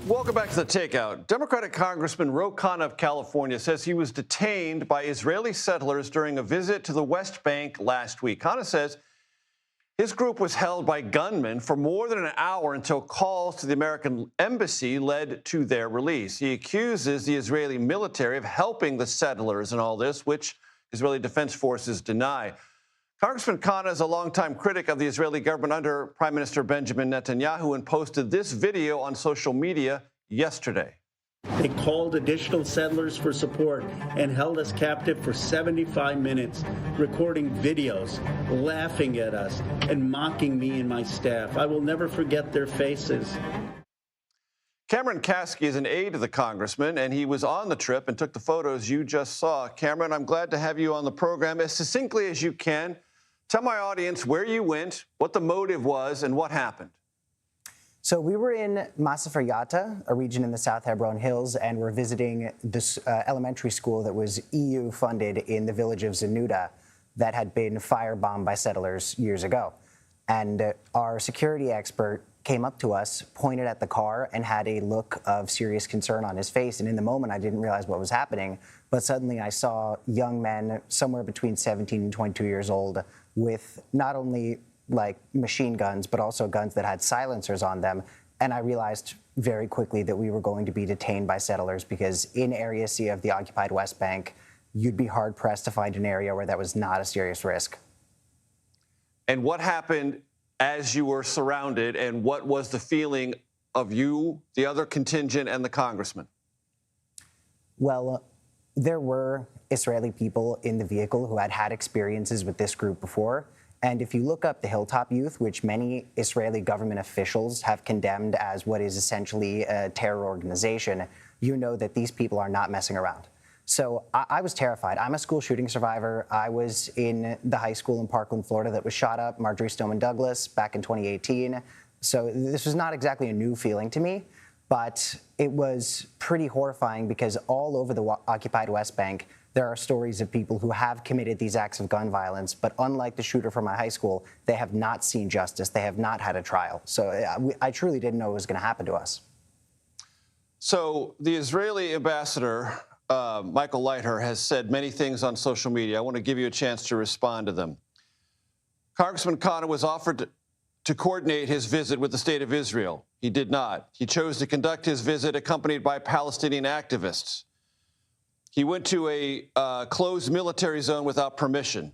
Welcome back to the Takeout. Democratic Congressman Khanna of California says he was detained by Israeli settlers during a visit to the West Bank last week. Khanna says his group was held by gunmen for more than an hour until calls to the American embassy led to their release. He accuses the Israeli military of helping the settlers in all this, which Israeli Defense Forces deny. Congressman Khanna is a longtime critic of the Israeli government under Prime Minister Benjamin Netanyahu and posted this video on social media yesterday. They called additional settlers for support and held us captive for 75 minutes, recording videos, laughing at us, and mocking me and my staff. I will never forget their faces. Kasky is an aide to the congressman, and he was on the trip and took the photos you just saw. Cameron, I'm glad to have you on the program as succinctly as you can. Tell my audience where you went, what the motive was, and what happened. So we were in Masafer Yatta, a region in the South Hebron Hills, and we're visiting this elementary school that was EU-funded in the village of Zenuda that had been firebombed by settlers years ago. And our security expert came up to us, pointed at the car, and had a look of serious concern on his face. And in the moment, I didn't realize what was happening. But suddenly I saw young men, somewhere between 17 and 22 years old, with not only like machine guns, but also guns that had silencers on them. And I realized very quickly that we were going to be detained by settlers because in Area C of the occupied West Bank, you'd be hard-pressed to find an area where that was not a serious risk. And what happened as you were surrounded, and what was the feeling of you, the other contingent, and the congressman? Well, there were Israeli people in the vehicle who had had experiences with this group before. And if you look up the Hilltop Youth, which many Israeli government officials have condemned as what is essentially a terror organization, you know that these people are not messing around. So I was terrified. I'm a school shooting survivor. I was in the high school in Parkland, Florida that was shot up, Marjorie Stoneman Douglas, back in 2018. So this was not exactly a new feeling to me, but it was pretty horrifying because all over the occupied West Bank, there are stories of people who have committed these acts of gun violence, but unlike the shooter from my high school, they have not seen justice. They have not had a trial. So I truly didn't know it was going to happen to us. So the Israeli ambassador, Michael Leiter, has said many things on social media. I want to give you a chance to respond to them. Congressman Khanna was offered to coordinate his visit with the state of Israel. He did not. He chose to conduct his visit accompanied by Palestinian activists. He went to a closed military zone without permission.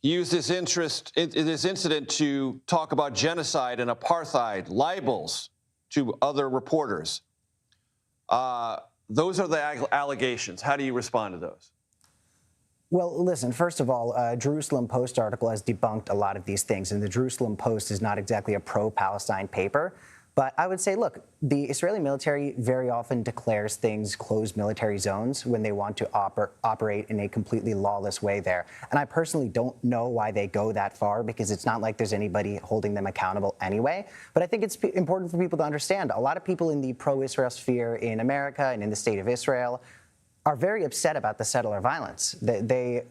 He used this incident to talk about genocide and apartheid, libels to other reporters. Those are the allegations. How do you respond to those? Well, listen, first of all, Jerusalem Post article has debunked a lot of these things, and the Jerusalem Post is not exactly a pro-Palestine paper. But I would say, look, the Israeli military very often declares things closed military zones when they want to operate in a completely lawless way there. And I personally don't know why they go that far, because it's not like there's anybody holding them accountable anyway. But I think it's important for people to understand. A lot of people in the pro-Israel sphere in America and in the state of Israel are very upset about the settler violence. A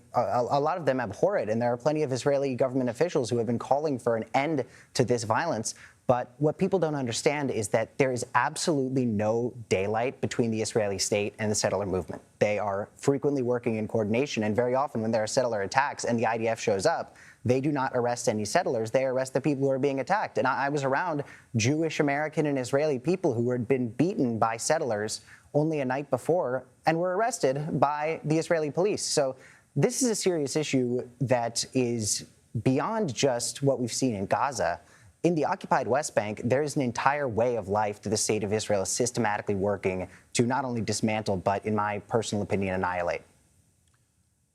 lot of them abhor it, and there are plenty of Israeli government officials who have been calling for an end to this violence. But what people don't understand is that there is absolutely no daylight between the Israeli state and the settler movement. They are frequently working in coordination, and very often when there are settler attacks and the IDF shows up, they do not arrest any settlers. They arrest the people who are being attacked. And I was around Jewish, American, and Israeli people who had been beaten by settlers only a night before and were arrested by the Israeli police. So this is a serious issue that is beyond just what we've seen in Gaza. In the occupied West Bank, there is an entire way of life that the state of Israel is systematically working to not only dismantle, but in my personal opinion, annihilate.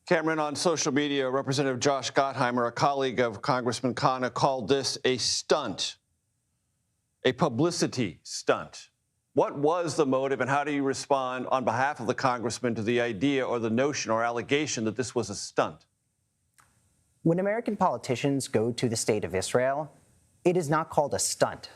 Cameron, on social media, Representative Josh Gottheimer, a colleague of Congressman Khanna, called this a stunt, a publicity stunt. What was the motive, and how do you respond on behalf of the congressman to the idea or the notion or allegation that this was a stunt? When American politicians go to the state of Israel, it is not called a stunt.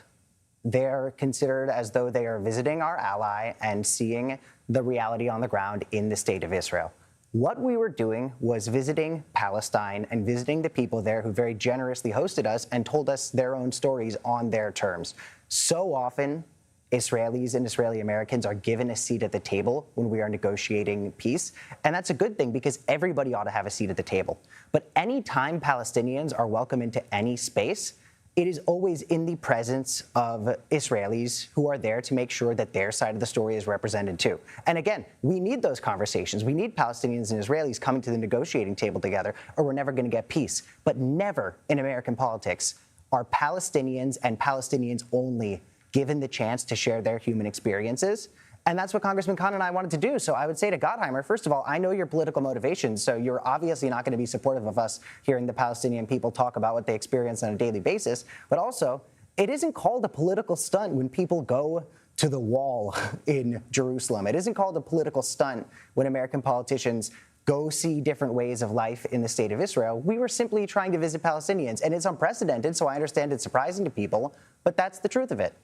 They're considered as though they are visiting our ally and seeing the reality on the ground in the state of Israel. What we were doing was visiting Palestine and visiting the people there who very generously hosted us and told us their own stories on their terms. So often, Israelis and Israeli Americans are given a seat at the table when we are negotiating peace. And that's a good thing because everybody ought to have a seat at the table. But anytime Palestinians are welcome into any space, it is always in the presence of Israelis who are there to make sure that their side of the story is represented too. And again, we need those conversations. We need Palestinians and Israelis coming to the negotiating table together, or we're never going to get peace. But never in American politics are Palestinians and Palestinians only given the chance to share their human experiences. And that's what Congressman Khanna and I wanted to do. So I would say to Gottheimer, first of all, I know your political motivations, so you're obviously not going to be supportive of us hearing the Palestinian people talk about what they experience on a daily basis. But also, it isn't called a political stunt when people go to the wall in Jerusalem. It isn't called a political stunt when American politicians go see different ways of life in the state of Israel. We were simply trying to visit Palestinians, and it's unprecedented, so I understand it's surprising to people, but that's the truth of it.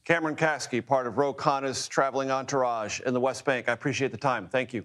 Cameron Kasky, part of Ro Khanna's traveling entourage in the West Bank. I appreciate the time. Thank you.